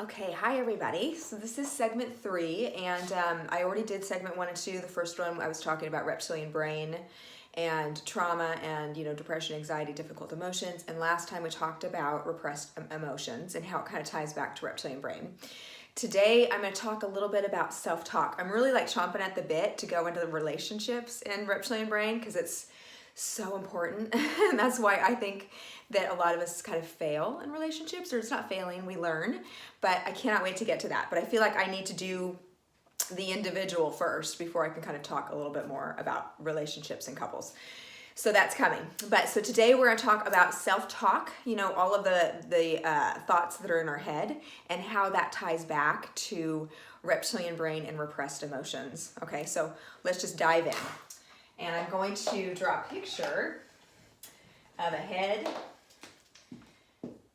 Okay, hi everybody. So this is segment 3, and I already did segment 1 and 2. The first one I was talking about reptilian brain and trauma and depression, anxiety, difficult emotions. And last time we talked about repressed emotions and how it kind of ties back to reptilian brain. Today I'm going to talk a little bit about self-talk. I'm really like chomping at the bit to go into the relationships in reptilian brain because it's so important. And that's why I think that a lot of us kind of fail in relationships, or it's not failing, we learn, but I cannot wait to get to that. But I feel like I need to do the individual first before I can kind of talk a little bit more about relationships and couples. So that's coming. But so today we're going to talk about self-talk, all of the thoughts that are in our head and how that ties back to reptilian brain and repressed emotions. Okay, so let's just dive in. And I'm going to draw a picture of a head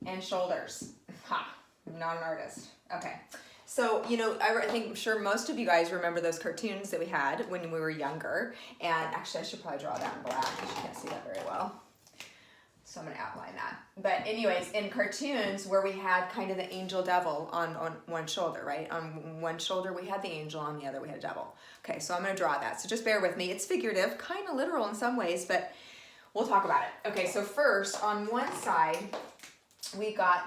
and shoulders. Ha, I'm not an artist. Okay, so I'm sure most of you guys remember those cartoons that we had when we were younger. And actually, I should probably draw that in black because you can't see that very well. So I'm going to outline that. But anyways, in cartoons where we had kind of the angel devil on one shoulder, right? On one shoulder we had the angel, on the other we had a devil. Okay, so I'm going to draw that. So just bear with me. It's figurative, kind of literal in some ways, but we'll talk about it. Okay, so first on one side we got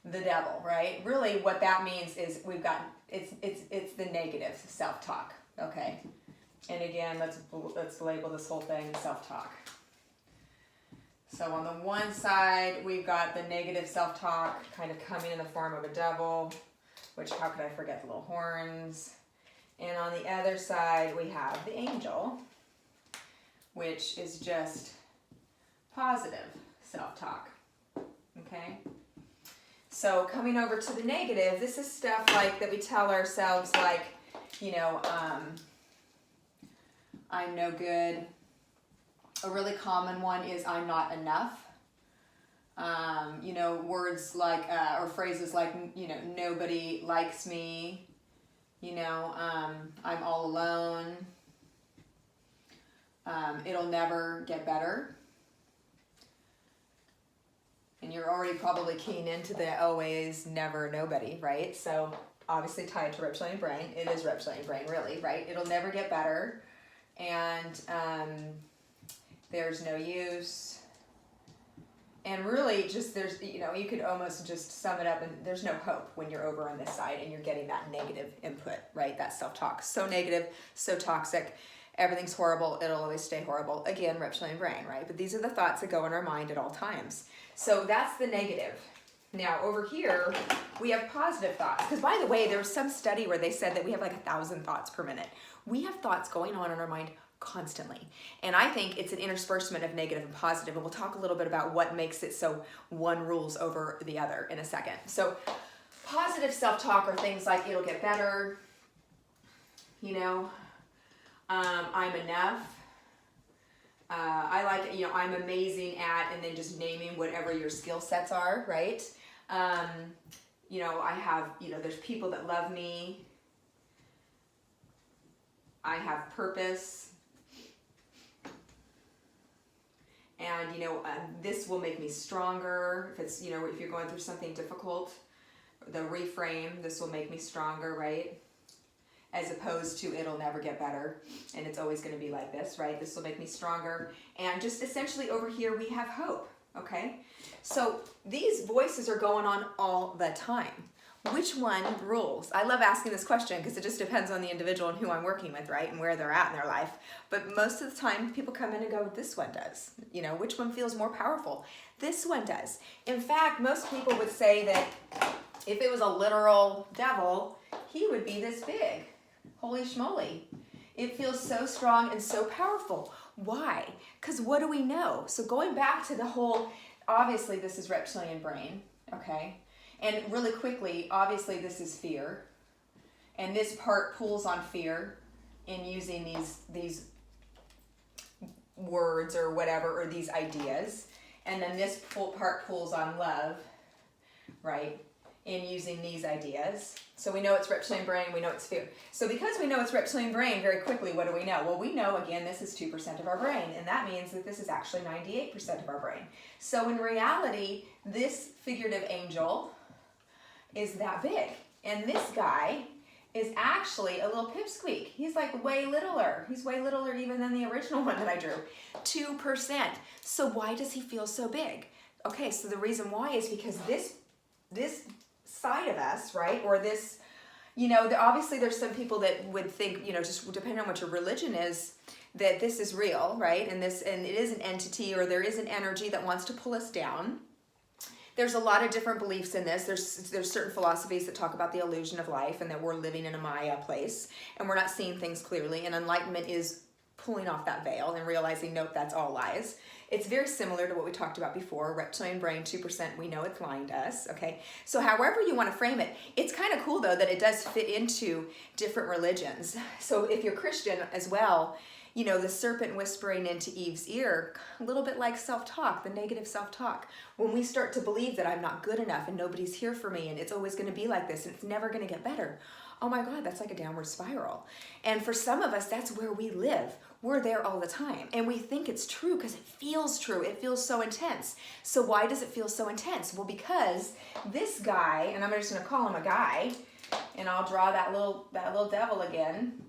the devil, right? Really what that means is we've got, it's the negative self-talk, okay? And again, let's label this whole thing self-talk. So on the one side, we've got the negative self-talk kind of coming in the form of a devil, which how could I forget the little horns? And on the other side, we have the angel, which is just positive self-talk, okay? So coming over to the negative, this is stuff like that we tell ourselves like, I'm no good. A really common one is I'm not enough. Words like, or phrases like, nobody likes me, I'm all alone, it'll never get better. And you're already probably keying into the always, never, nobody, right? So obviously tied to reptilian brain. It is reptilian brain, really, right? It'll never get better. And there's no use. And really just there's, you could almost just sum it up and there's no hope when you're over on this side and you're getting that negative input, right? That self-talk. So negative, so toxic. Everything's horrible. It'll always stay horrible. Again, reptilian brain, right? But these are the thoughts that go in our mind at all times. So that's the negative. Now over here, we have positive thoughts. Because by the way, there was some study where they said that we have like 1,000 thoughts per minute. We have thoughts going on in our mind constantly. And I think it's an interspersement of negative and positive. And we'll talk a little bit about what makes it so one rules over the other in a second. So positive self-talk are things like it'll get better, I'm enough. I like, I'm amazing at, and then just naming whatever your skill sets are, right? I have, there's people that love me. I have purpose. And, this will make me stronger. If it's, if you're going through something difficult, the reframe, this will make me stronger, right? As opposed to it'll never get better and it's always going to be like this, right? This will make me stronger. And just essentially over here we have hope, okay? So these voices are going on all the time. Which one rules? I love asking this question because it just depends on the individual and who I'm working with, right? And where they're at in their life. But most of the time people come in and go, this one does. Which one feels more powerful? This one does. In fact, most people would say that if it was a literal devil, he would be this big. Holy schmoly. It feels so strong and so powerful. Why? Because what do we know? So going back to the whole, obviously this is reptilian brain, okay? And really quickly, obviously this is fear. And this part pulls on fear in using these words or whatever, or these ideas. And then this part pulls on love, right? In using these ideas. So we know it's reptilian brain, we know it's fear. So because we know it's reptilian brain, very quickly, what do we know? Well, we know, again, this is 2% of our brain, and that means that this is actually 98% of our brain. So in reality, this figurative angel is that big. And this guy is actually a little pipsqueak. He's like way littler. He's way littler even than the original one that I drew. 2%. So why does he feel so big? Okay, so the reason why is because this side of us, right, or this, you know, obviously there's some people that would think, you know, just depending on what your religion is, that this is real, right, and it is an entity, or there is an energy that wants to pull us down. There's a lot of different beliefs in this. There's certain philosophies that talk about the illusion of life and that we're living in a Maya place and we're not seeing things clearly, and enlightenment is pulling off that veil and realizing, nope, that's all lies. It's very similar to what we talked about before. Reptilian brain, 2%, we know it's lying to us, okay? So however you want to frame it, it's kind of cool though that it does fit into different religions. So if you're Christian as well, you know, the serpent whispering into Eve's ear, a little bit like self-talk, the negative self-talk. When we start to believe that I'm not good enough and nobody's here for me and it's always going to be like this and it's never going to get better, oh my God, that's like a downward spiral. And for some of us, that's where we live. We're there all the time. And we think it's true because it feels true. It feels so intense. So why does it feel so intense? Well, because this guy, and I'm just going to call him a guy, and I'll draw that little devil again.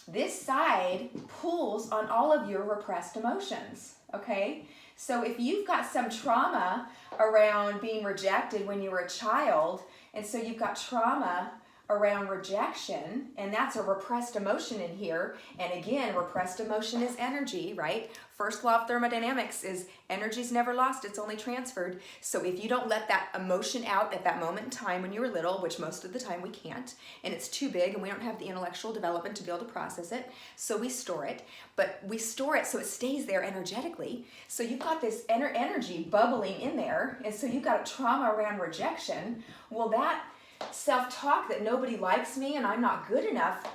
This side pulls on all of your repressed emotions, okay? So if you've got some trauma around being rejected when you were a child, and so you've got trauma around rejection, and that's a repressed emotion in here. And again, repressed emotion is energy, right? First law of thermodynamics is energy's never lost, it's only transferred. So if you don't let that emotion out at that moment in time when you were little, which most of the time we can't, and it's too big and we don't have the intellectual development to be able to process it, so we store it, but we store it so it stays there energetically. So you've got this energy bubbling in there, and so you've got a trauma around rejection. Well, that self-talk that nobody likes me and I'm not good enough,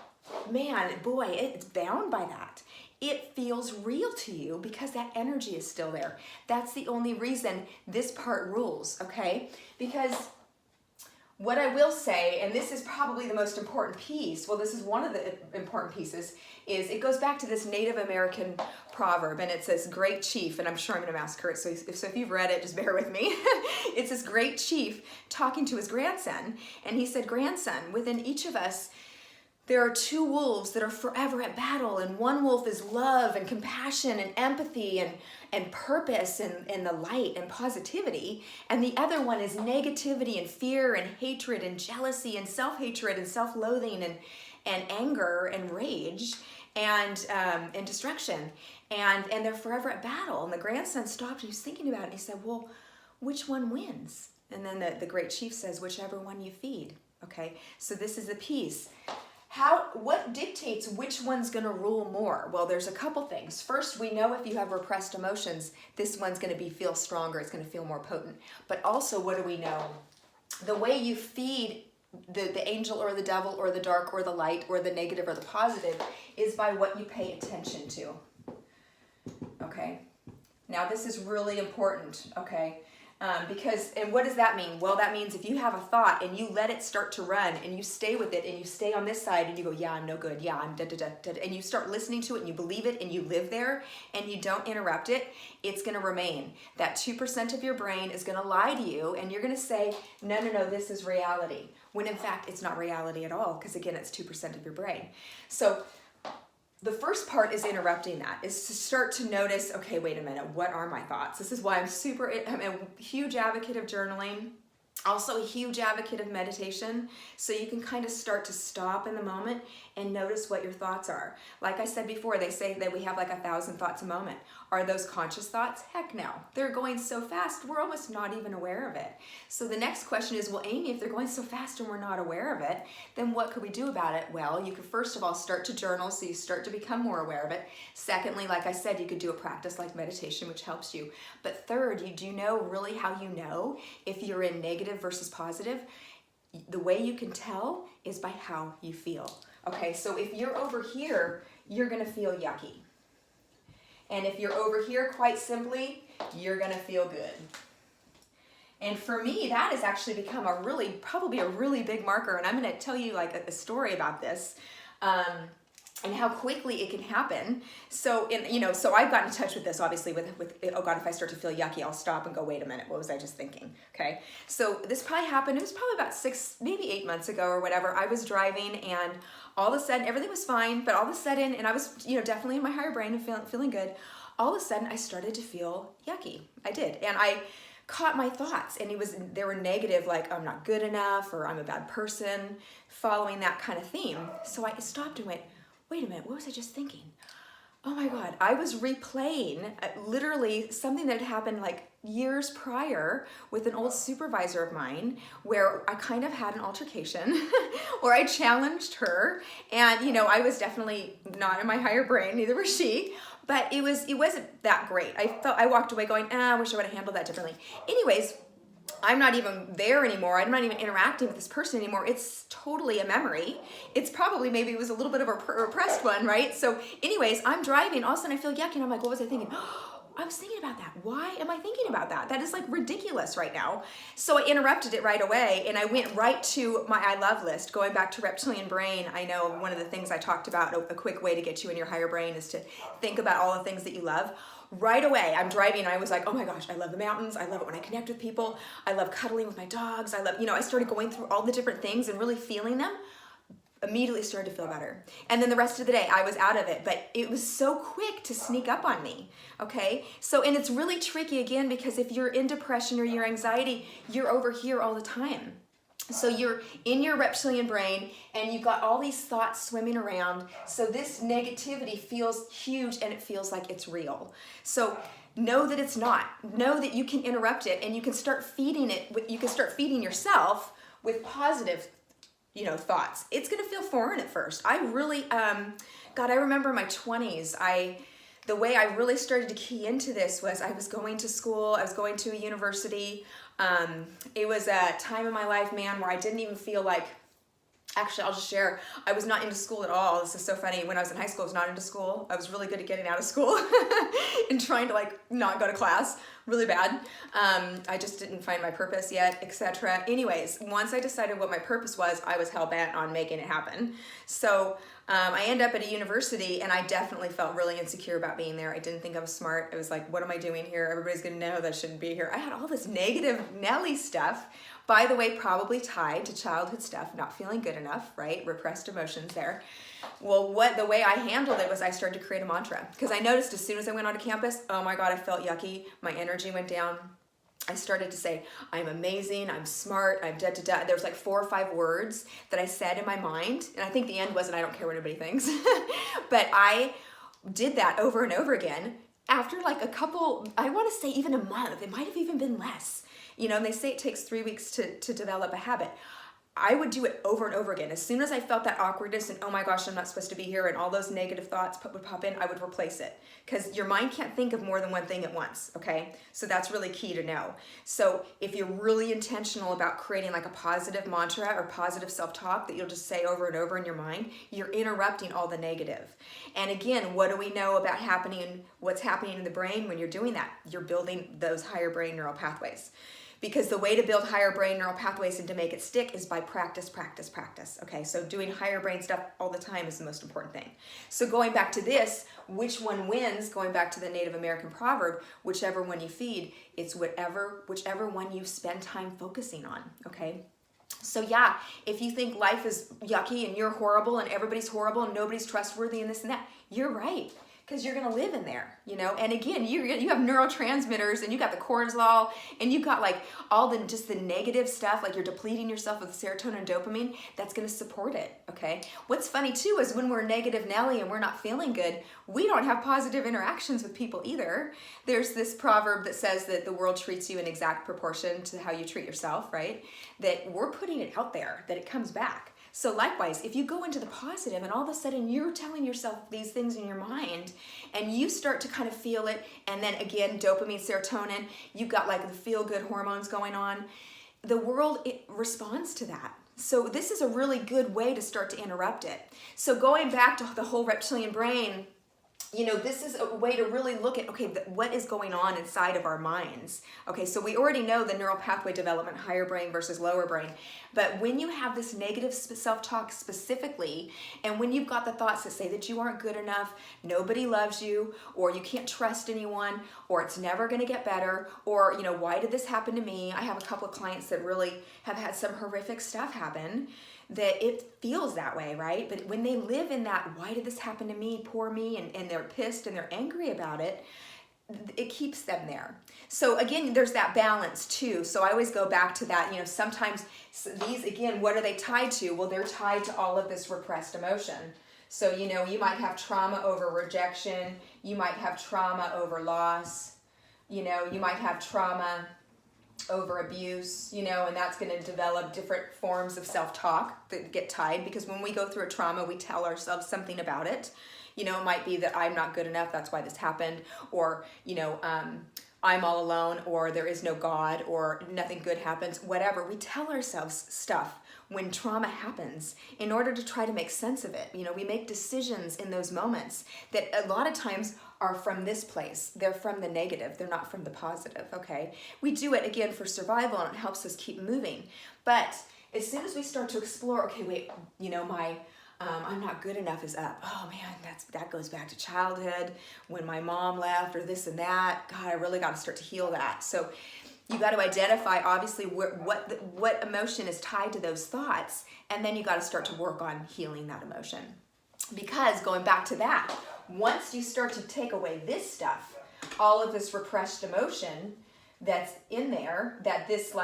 man, boy, it's bound by that. It feels real to you because that energy is still there. That's the only reason this part rules, okay? Because what I will say, and this is probably the most important piece, well, this is one of the important pieces, is it goes back to this Native American proverb, and it says, great chief, and I'm sure I'm going to massacre it, so if you've read it, just bear with me. It's this great chief talking to his grandson, and he said, grandson, within each of us, there are two wolves that are forever at battle, and one wolf is love and compassion and empathy and purpose and the light and positivity, and the other one is negativity and fear and hatred and jealousy and self-hatred and self-loathing and anger and rage and destruction, and they're forever at battle. And the grandson stopped and he was thinking about it, and he said, well, which one wins? And then the great chief says, whichever one you feed. Okay, so this is the piece. What dictates which one's going to rule more? Well, there's a couple things. First, we know if you have repressed emotions, this one's going to feel stronger. It's going to feel more potent. But also, what do we know? The way you feed the angel or the devil or the dark or the light or the negative or the positive is by what you pay attention to. Okay? Now, this is really important, okay? And what does that mean? Well, that means if you have a thought and you let it start to run and you stay with it and you stay on this side and you go, yeah, I'm no good, yeah, I'm da-da-da-da, and you start listening to it and you believe it and you live there and you don't interrupt it, it's going to remain. That 2% of your brain is going to lie to you and you're going to say, no, this is reality. When in fact, it's not reality at all because again, it's 2% of your brain. So the first part is interrupting that, is to start to notice, okay, wait a minute, what are my thoughts? This is why I'm a huge advocate of journaling, also a huge advocate of meditation, so you can kind of start to stop in the moment and notice what your thoughts are. Like I said before, they say that we have like 1,000 thoughts a moment. Are those conscious thoughts? Heck no. They're going so fast, we're almost not even aware of it. So the next question is, well, Amy, if they're going so fast and we're not aware of it, then what could we do about it? Well, you could first of all start to journal so you start to become more aware of it. Secondly, like I said, you could do a practice like meditation, which helps you. But third, do you know really how you know if you're in negative versus positive? The way you can tell is by how you feel. Okay, so if you're over here, you're gonna feel yucky. And if you're over here, quite simply, you're gonna feel good. And for me, that has actually become probably a really big marker. And I'm gonna tell you like a story about this. and how quickly it can happen. So, so I've gotten in touch with this, obviously, with, oh God, if I start to feel yucky, I'll stop and go, wait a minute, what was I just thinking? Okay. So this probably happened, it was probably about 6, maybe 8 months ago or whatever. I was driving and all of a sudden, everything was fine, but all of a sudden, and I was, definitely in my higher brain and feeling good. All of a sudden, I started to feel yucky. I did. And I caught my thoughts, and they were negative, like I'm not good enough, or I'm a bad person, following that kind of theme. So I stopped and went, wait a minute, what was I just thinking? Oh my God, I was replaying literally something that had happened like years prior with an old supervisor of mine, where I kind of had an altercation where I challenged her, and I was definitely not in my higher brain, neither was she, but it wasn't that great. I walked away going, I wish I would have handled that differently. Anyways, I'm not even there anymore. I'm not even interacting with this person anymore. It's totally a memory. It's probably, maybe it was a little bit of a repressed one, right? So anyways, I'm driving, all of a sudden I feel yucky, and I'm like, what was I thinking? I was thinking about that. Why am I thinking about that? That is like ridiculous right now. So I interrupted it right away, and I went right to my I love list, going back to reptilian brain. I know one of the things I talked about, a quick way to get you in your higher brain, is to think about all the things that you love. Right away, I'm driving, and I was like, oh my gosh, I love the mountains. I love it when I connect with people. I love cuddling with my dogs. I love, I started going through all the different things and really feeling them. Immediately started to feel better. And then the rest of the day, I was out of it, but it was so quick to sneak up on me, okay? So, and it's really tricky, again, because if you're in depression or your anxiety, you're over here all the time. So you're in your reptilian brain, and you've got all these thoughts swimming around. So this negativity feels huge, and it feels like it's real. So know that it's not. Know that you can interrupt it, and you can start feeding it. You can start feeding yourself with positive, thoughts. It's going to feel foreign at first. I really, God, I remember my 20s. The way I really started to key into this was I was going to school. I was going to a university. It was a time in my life, man, where I didn't even feel like, actually, I'll just share, I was not into school at all. This is so funny. When I was in high school, I was not into school. I was really good at getting out of school and trying to not go to class, really bad. I just didn't find my purpose yet, etc. Anyways, once I decided what my purpose was, I was hell-bent on making it happen. So I ended up at a university, and I definitely felt really insecure about being there. I didn't think I was smart. I was like, what am I doing here? Everybody's gonna know that I shouldn't be here. I had all this negative Nelly stuff, by the way, probably tied to childhood stuff, not feeling good enough, right? Repressed emotions there. Well, the way I handled it was I started to create a mantra, because I noticed as soon as I went onto campus, oh my God, I felt yucky. My energy went down. I started to say, I'm amazing, I'm smart, I'm da-da-da. There was like 4 or 5 words that I said in my mind, and I think the end wasn't, I don't care what anybody thinks. But I did that over and over again. After like a couple, I want to say even a month, it might have even been less. And they say it takes 3 weeks to develop a habit. I would do it over and over again. As soon as I felt that awkwardness and, oh my gosh, I'm not supposed to be here, and all those negative thoughts would pop in, I would replace it. Because your mind can't think of more than one thing at once, okay? So that's really key to know. So if you're really intentional about creating like a positive mantra or positive self-talk that you'll just say over and over in your mind, you're interrupting all the negative. And again, what do we know about what's happening in the brain when you're doing that? You're building those higher brain neural pathways. Because the way to build higher brain neural pathways and to make it stick is by practice, practice, practice. Okay, so doing higher brain stuff all the time is the most important thing. So going back to this, which one wins? Going back to the Native American proverb, whichever one you feed, it's whichever one you spend time focusing on, okay? So yeah, if you think life is yucky and you're horrible and everybody's horrible and nobody's trustworthy and this and that, you're right. Because you're going to live in there, And again, you have neurotransmitters, and you got the cortisol, and you got like all just the negative stuff, like you're depleting yourself with serotonin and dopamine. That's going to support it, okay? What's funny too is when we're negative Nelly and we're not feeling good, we don't have positive interactions with people either. There's this proverb that says that the world treats you in exact proportion to how you treat yourself, right? That we're putting it out there, that it comes back. So likewise, if you go into the positive and all of a sudden you're telling yourself these things in your mind and you start to kind of feel it, and then again, dopamine, serotonin, you've got like the feel-good hormones going on, the world, it responds to that. So this is a really good way to start to interrupt it. So going back to the whole reptilian brain, this is a way to really look at, okay, what is going on inside of our minds. Okay, so we already know the neural pathway development, higher brain versus lower brain. But when you have this negative self-talk specifically, and when you've got the thoughts that say that you aren't good enough, nobody loves you, or you can't trust anyone, or it's never going to get better, or, why did this happen to me? I have a couple of clients that really have had some horrific stuff happen, that it feels that way, right? But when they live in that, why did this happen to me, poor me, and they're pissed and they're angry about it, it keeps them there. So again, there's that balance too. So I always go back to that, sometimes these, again, what are they tied to? Well, they're tied to all of this repressed emotion. So, you might have trauma over rejection. You might have trauma over loss. You might have trauma over abuse, and that's going to develop different forms of self-talk that get tied, because when we go through a trauma, we tell ourselves something about it. It might be that I'm not good enough, that's why this happened, or, I'm all alone, or there is no God, or nothing good happens, whatever. We tell ourselves stuff when trauma happens in order to try to make sense of it. We make decisions in those moments that a lot of times are from this place. They're from the negative. They're not from the positive, okay? We do it, again, for survival, and it helps us keep moving. But as soon as we start to explore, okay, wait, my I'm not good enough is up. Oh man, that goes back to childhood when my mom left, or this and that. God, I really got to start to heal that. So you got to identify, obviously, what emotion is tied to those thoughts, and then you got to start to work on healing that emotion. Because going back to that, once you start to take away this stuff, all of this repressed emotion that's in there, that this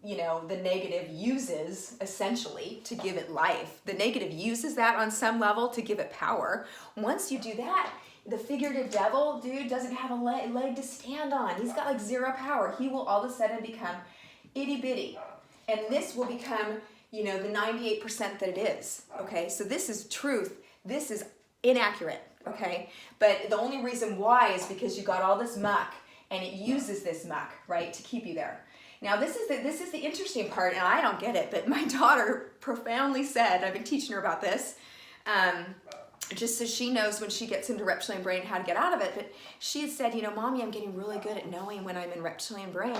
the negative uses essentially to give it life. The negative uses that on some level to give it power. Once you do that, the figurative devil, dude, doesn't have a leg to stand on. He's got zero power. He will all of a sudden become itty bitty. And this will become, the 98% that it is. Okay, so this is truth. This is inaccurate. Okay, but the only reason why is because you got all this muck, and it uses this muck, right, to keep you there. Now, this is the interesting part, and I don't get it, but my daughter profoundly said, I've been teaching her about this, just so she knows when she gets into reptilian brain how to get out of it, but she had said, Mommy, I'm getting really good at knowing when I'm in reptilian brain,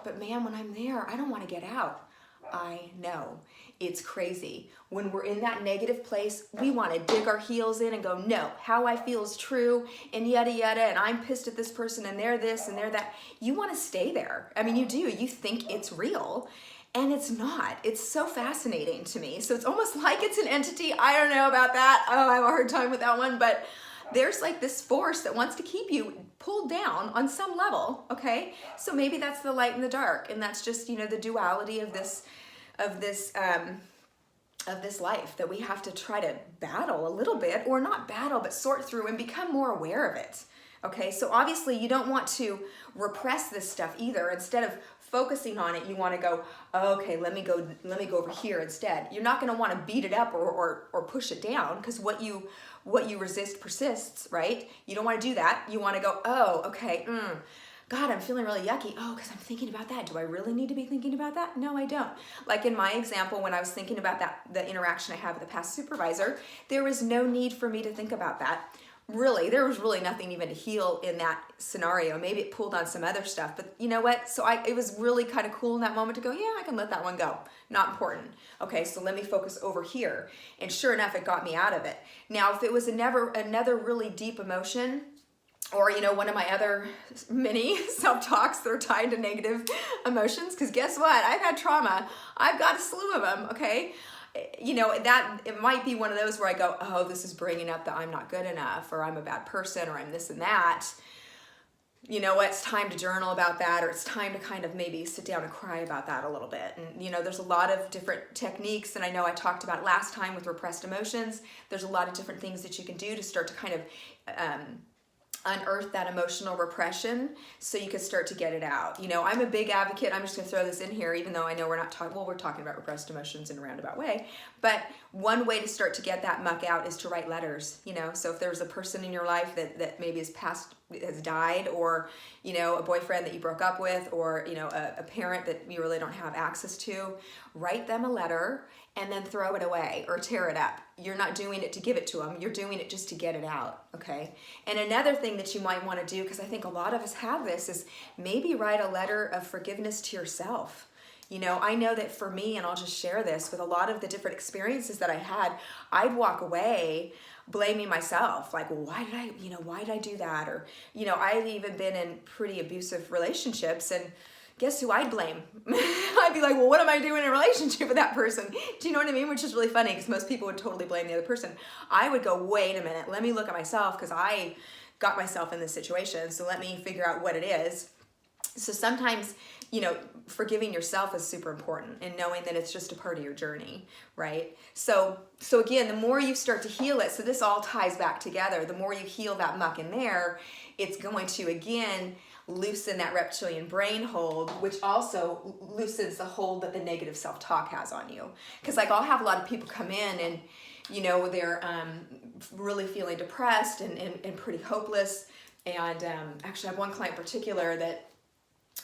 but man, when I'm there, I don't want to get out. I know. It's crazy. When we're in that negative place, we want to dig our heels in and go, no, how I feel is true, and yada yada, and I'm pissed at this person, and they're this, and they're that. You want to stay there. I mean, you do. You think it's real, and it's not. It's so fascinating to me. So it's almost like it's an entity. I don't know about that. Oh, I have a hard time with that one, but there's this force that wants to keep you pulled down on some level, okay? So maybe that's the light and the dark, and that's just, the duality of this life that we have to try to battle a little bit, or not battle, but sort through and become more aware of it. Okay, so obviously you don't want to repress this stuff either. Instead of focusing on it, you want to go, okay, let me go over here instead. You're not going to want to beat it up or push it down, because what you resist persists, right? You don't want to do that. You want to go, oh, okay, God, I'm feeling really yucky. Oh, because I'm thinking about that. Do I really need to be thinking about that? No, I don't. Like in my example, when I was thinking about the interaction I had with the past supervisor, there was no need for me to think about that. Really, there was really nothing even to heal in that scenario. Maybe it pulled on some other stuff, but you know what? So it was really kind of cool in that moment to go, yeah, I can let that one go. Not important. Okay, so let me focus over here. And sure enough, it got me out of it. Now, if it was another really deep emotion, or, one of my other many self-talks that are tied to negative emotions, because guess what? I've had trauma. I've got a slew of them, okay? That it might be one of those where I go, oh, this is bringing up that I'm not good enough, or I'm a bad person, or I'm this and that. It's time to journal about that, or it's time to kind of maybe sit down and cry about that a little bit. And, there's a lot of different techniques, and I know I talked about last time with repressed emotions. There's a lot of different things that you can do to start to kind of unearth that emotional repression, so you can start to get it out. I'm a big advocate. I'm just going to throw this in here, even though I know we're talking about repressed emotions in a roundabout way. But one way to start to get that muck out is to write letters. So if there's a person in your life that maybe has passed has died, or, you know, a boyfriend that you broke up with, or, you know, a parent that you really don't have access to, write them a letter and then throw it away or tear it up. You're not doing it to give it to them. You're doing it just to get it out, okay? And another thing that you might want to do, because I think a lot of us have this, is maybe write a letter of forgiveness to yourself. You know, I know that for me, and I'll just share this, with a lot of the different experiences that I had, I'd walk away blaming myself, like, well, why did I do that? Or, you know, I've even been in pretty abusive relationships, and guess who I'd blame? I'd be like, well, what am I doing in a relationship with that person? Do you know what I mean? Which is really funny, because most people would totally blame the other person. I would go, wait a minute, let me look at myself, because I got myself in this situation, so let me figure out what it is. So sometimes, you know, forgiving yourself is super important, and knowing that it's just a part of your journey, right? So again, the more you start to heal it, so this all ties back together, the more you heal that muck in there, it's going to, again, loosen that reptilian brain hold, which also loosens the hold that the negative self-talk has on you. Because like, I'll have a lot of people come in and, you know, they're really feeling depressed and pretty hopeless. And actually I have one client in particular that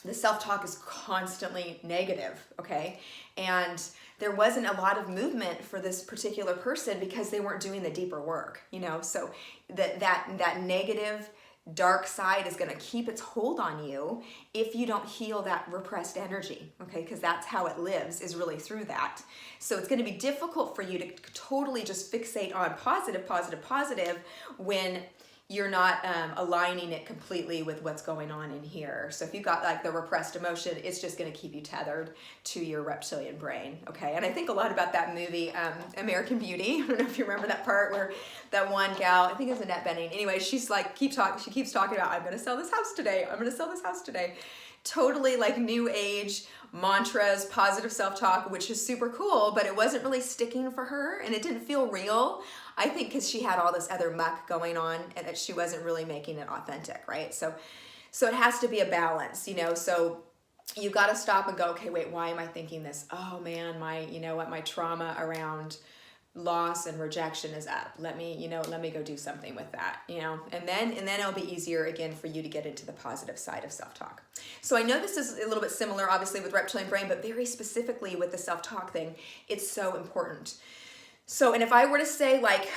the self-talk is constantly negative, okay? And there wasn't a lot of movement for this particular person because they weren't doing the deeper work, you know? So that negative dark side is going to keep its hold on you if you don't heal that repressed energy, okay? Because that's how it lives, is really through that. So it's going to be difficult for you to totally just fixate on positive when you're not aligning it completely with what's going on in here. So if you've got like the repressed emotion, it's just going to keep you tethered to your reptilian brain, okay? And I think a lot about that movie, American Beauty. I don't know if you remember that part where that one gal, I think it was Annette Bening. Anyway, she's like, she keeps talking about, I'm going to sell this house today. I'm going to sell this house today. Totally like new age mantras, positive self-talk, which is super cool, but it wasn't really sticking for her, and it didn't feel real. I think because she had all this other muck going on, and that she wasn't really making it authentic, right? So it has to be a balance, you know? So you got to stop and go, okay, wait, why am I thinking this? Oh man, my trauma around loss and rejection is up. Let me go do something with that, you know? And then it'll be easier again for you to get into the positive side of self-talk. So I know this is a little bit similar, obviously, with reptilian brain, but very specifically with the self-talk thing, it's so important. So, and if I were to say, like,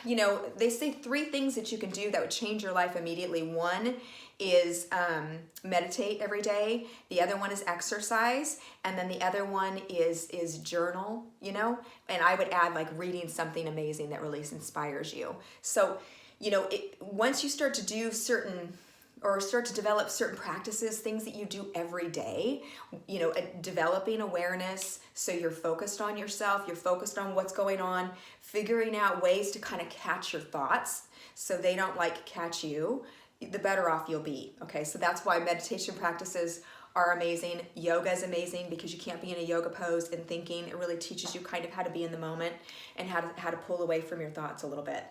you know, they say 3 things that you can do that would change your life immediately. One is meditate every day. The other one is exercise. And then the other one is journal, you know? And I would add like reading something amazing that really inspires you. So, you know, once you start to do start to develop certain practices, things that you do every day, you know, developing awareness, so you're focused on yourself, you're focused on what's going on, figuring out ways to kind of catch your thoughts so they don't like catch you, the better off you'll be, okay? So that's why meditation practices are amazing. Yoga is amazing because you can't be in a yoga pose and thinking. It really teaches you kind of how to be in the moment and how to pull away from your thoughts a little bit.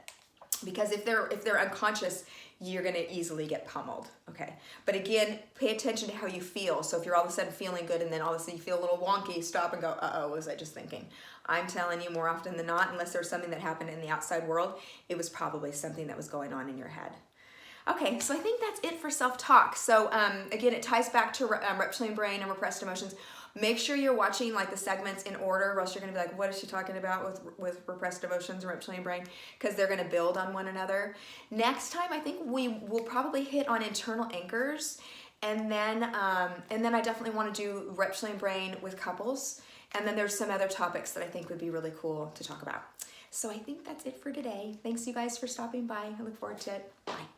Because if they're unconscious, you're going to easily get pummeled, okay? But again, pay attention to how you feel. So if you're all of a sudden feeling good and then all of a sudden you feel a little wonky, stop and go, uh-oh, what was I just thinking? I'm telling you, more often than not, unless there's something that happened in the outside world, it was probably something that was going on in your head. Okay, so I think that's it for self-talk. So again, it ties back to reptilian brain and repressed emotions. Make sure you're watching like the segments in order, or else you're going to be like, what is she talking about with repressed emotions and reptilian brain? Because they're going to build on one another. Next time, I think we will probably hit on internal anchors, and then I definitely want to do reptilian brain with couples. And then there's some other topics that I think would be really cool to talk about. So I think that's it for today. Thanks you guys for stopping by. I look forward to it. Bye.